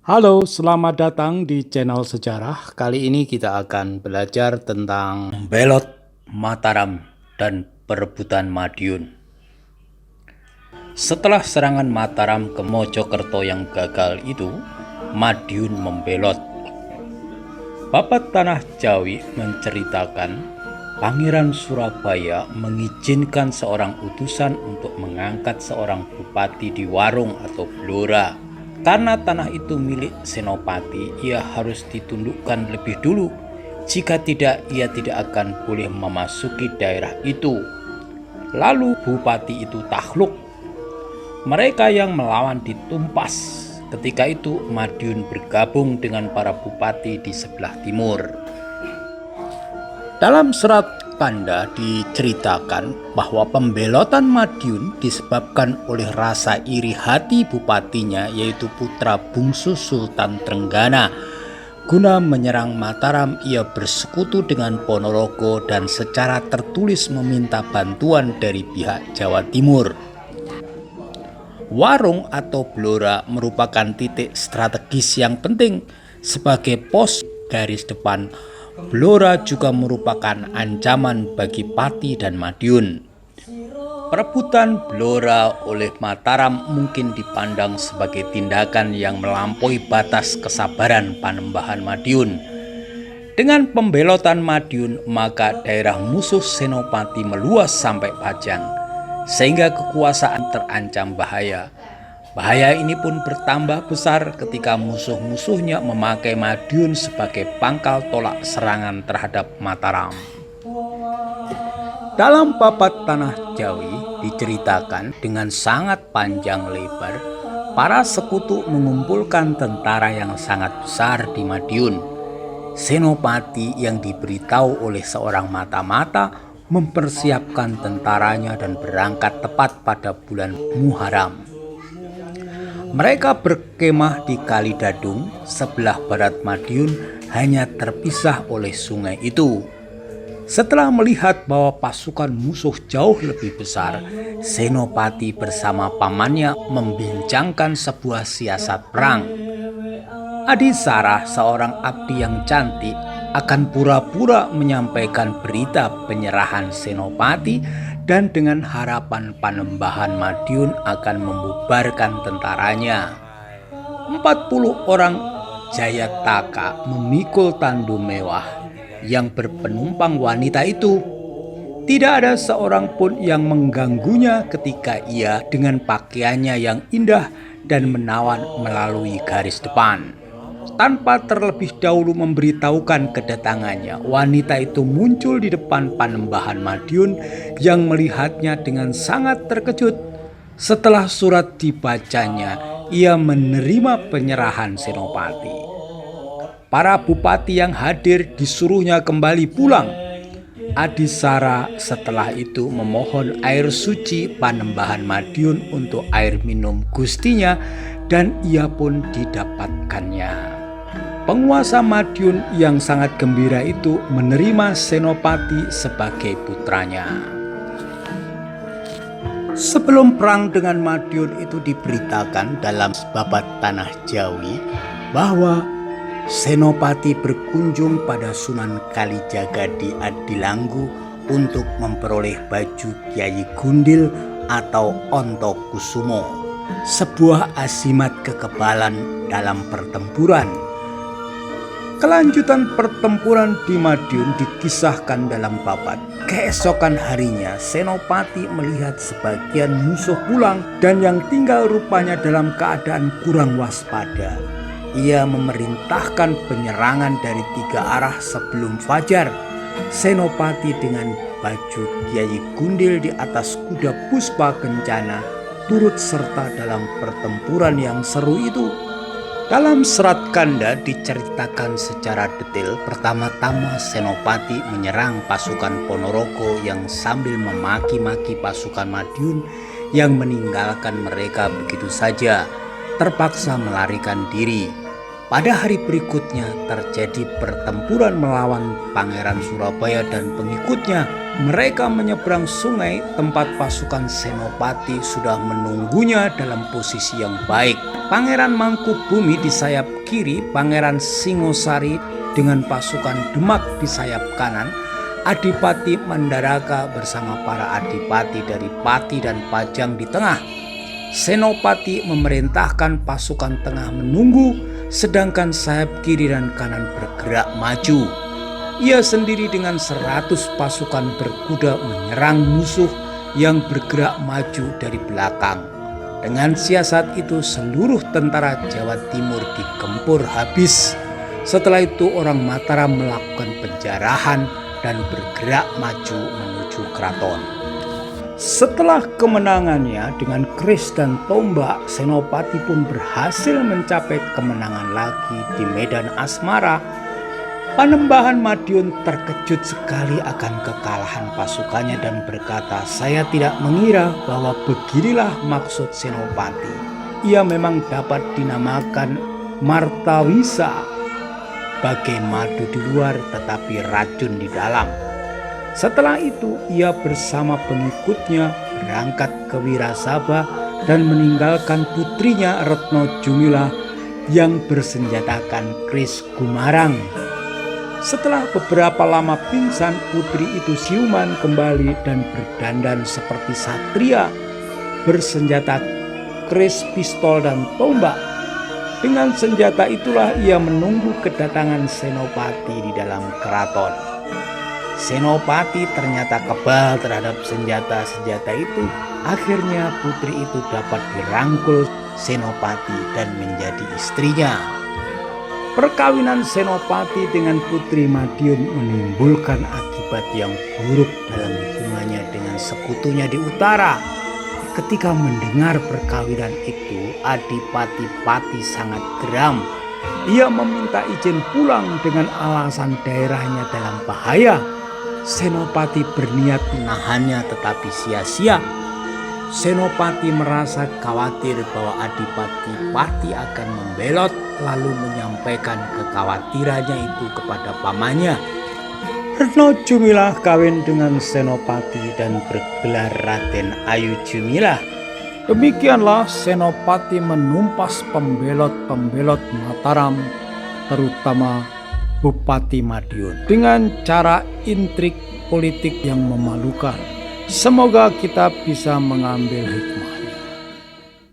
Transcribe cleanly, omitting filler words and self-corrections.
Halo, selamat datang di channel sejarah. Kali ini kita akan belajar tentang Belot, Mataram, dan perebutan Madiun. Setelah serangan Mataram ke Mojokerto yang gagal itu, Madiun membelot. Babat Tanah Jawi menceritakan Pangeran Surabaya mengizinkan seorang utusan untuk mengangkat seorang bupati di Warung atau Blora. Karena tanah itu milik Senopati, ia harus ditundukkan lebih dulu. Jika tidak, ia tidak akan boleh memasuki daerah itu. Lalu bupati itu takluk. Mereka yang melawan ditumpas. Ketika itu Madiun bergabung dengan para bupati di sebelah timur. Dalam serat Kanda diceritakan bahwa pembelotan Madiun disebabkan oleh rasa iri hati bupatinya, yaitu putra bungsu Sultan Trenggana. Guna menyerang Mataram, ia bersekutu dengan Ponorogo dan secara tertulis meminta bantuan dari pihak Jawa Timur. Warung atau Blora merupakan titik strategis yang penting sebagai pos garis depan. Blora juga merupakan ancaman bagi Pati dan Madiun. Perebutan Blora oleh Mataram mungkin dipandang sebagai tindakan yang melampaui batas kesabaran Panembahan Madiun. Dengan pembelotan Madiun, maka daerah musuh Senopati meluas sampai Pajang, sehingga kekuasaan terancam bahaya. Bahaya ini pun bertambah besar ketika musuh-musuhnya memakai Madiun sebagai pangkal tolak serangan terhadap Mataram. Dalam Babat Tanah Jawi diceritakan dengan sangat panjang lebar, para sekutu mengumpulkan tentara yang sangat besar di Madiun. Senopati yang diberitahu oleh seorang mata-mata mempersiapkan tentaranya dan berangkat tepat pada bulan Muharram. Mereka berkemah di Kalidadung, sebelah barat Madiun, hanya terpisah oleh sungai itu. Setelah melihat bahwa pasukan musuh jauh lebih besar, Senopati bersama pamannya membincangkan sebuah siasat perang. Adisara, seorang abdi yang cantik, akan pura-pura menyampaikan berita penyerahan Senopati dan dengan harapan Panembahan Madiun akan membubarkan tentaranya. 40 orang Jayataka memikul tandu mewah yang berpenumpang wanita itu. Tidak ada seorang pun yang mengganggunya ketika ia dengan pakaiannya yang indah dan menawan melalui garis depan. Tanpa terlebih dahulu memberitahukan kedatangannya, wanita itu muncul di depan Panembahan Madiun yang melihatnya dengan sangat terkejut. Setelah surat dibacanya, ia menerima penyerahan Senopati. Para bupati yang hadir disuruhnya kembali pulang. Adisara setelah itu memohon air suci Panembahan Madiun untuk air minum gustinya, dan ia pun didapatkannya. Penguasa Madiun yang sangat gembira itu menerima Senopati sebagai putranya. Sebelum perang dengan Madiun itu diberitakan dalam Babat Tanah Jawi bahwa Senopati berkunjung pada Sunan Kalijaga di Adilanggu untuk memperoleh baju Kyai Gundil atau Ontokusumo, sebuah azimat kekebalan dalam pertempuran. Kelanjutan pertempuran di Madiun dikisahkan dalam Babat. Keesokan harinya Senopati melihat sebagian musuh pulang dan yang tinggal rupanya dalam keadaan kurang waspada. Ia memerintahkan penyerangan dari 3 arah sebelum fajar. Senopati dengan baju Kyai Gundil di atas kuda Puspa Kencana turut serta dalam pertempuran yang seru itu. Dalam serat Kanda diceritakan secara detail pertama-tama Senopati menyerang pasukan Ponorogo yang sambil memaki-maki pasukan Madiun yang meninggalkan mereka begitu saja, terpaksa melarikan diri. Pada hari berikutnya terjadi pertempuran melawan Pangeran Surabaya dan pengikutnya. mereka menyeberang sungai, tempat pasukan Senopati sudah menunggunya dalam posisi yang baik. Pangeran Mangkubumi di sayap kiri, Pangeran Singosari dengan pasukan Demak di sayap kanan, Adipati Mandaraka bersama para adipati dari Pati dan Pajang di tengah. Senopati memerintahkan pasukan tengah menunggu, sedangkan sayap kiri dan kanan bergerak maju. Ia sendiri dengan 100 pasukan berkuda menyerang musuh yang bergerak maju dari belakang. Dengan siasat itu seluruh tentara Jawa Timur digempur habis. Setelah itu orang Mataram melakukan penjarahan dan bergerak maju menuju keraton. Setelah kemenangannya dengan keris dan tombak, Senopati pun berhasil mencapai kemenangan lagi di medan Asmara. Panembahan Madiun terkejut sekali akan kekalahan pasukannya dan berkata, "Saya tidak mengira bahwa beginilah maksud Senopati. Ia memang dapat dinamakan Martawisa, bagai madu di luar tetapi racun di dalam." Setelah itu ia bersama pengikutnya berangkat ke Wirasaba dan meninggalkan putrinya Retno Jumilah yang bersenjatakan keris Gumarang. Setelah beberapa lama pingsan, putri itu siuman kembali dan berdandan seperti satria, bersenjata keris, pistol, dan tombak. Dengan senjata itulah ia menunggu kedatangan Senopati di dalam keraton. Senopati ternyata kebal terhadap senjata-senjata itu. Akhirnya putri itu dapat dirangkul Senopati dan menjadi istrinya. Perkawinan Senopati dengan Putri Madiun menimbulkan akibat yang buruk dalam hubungannya dengan sekutunya di utara. Ketika mendengar perkawinan itu, Adipati Pati sangat geram. Ia meminta izin pulang dengan alasan daerahnya dalam bahaya. Senopati berniat menahannya tetapi sia-sia. Senopati merasa khawatir bahwa Adipati Pati akan membelot, lalu menyampaikan kekhawatirannya itu kepada pamannya. Retno Jumilah kawin dengan Senopati dan bergelar Raden Ayu Jumilah. Demikianlah Senopati menumpas pembelot-pembelot Mataram, terutama Bupati Madiun, dengan cara intrik politik yang memalukan. Semoga kita bisa mengambil hikmah.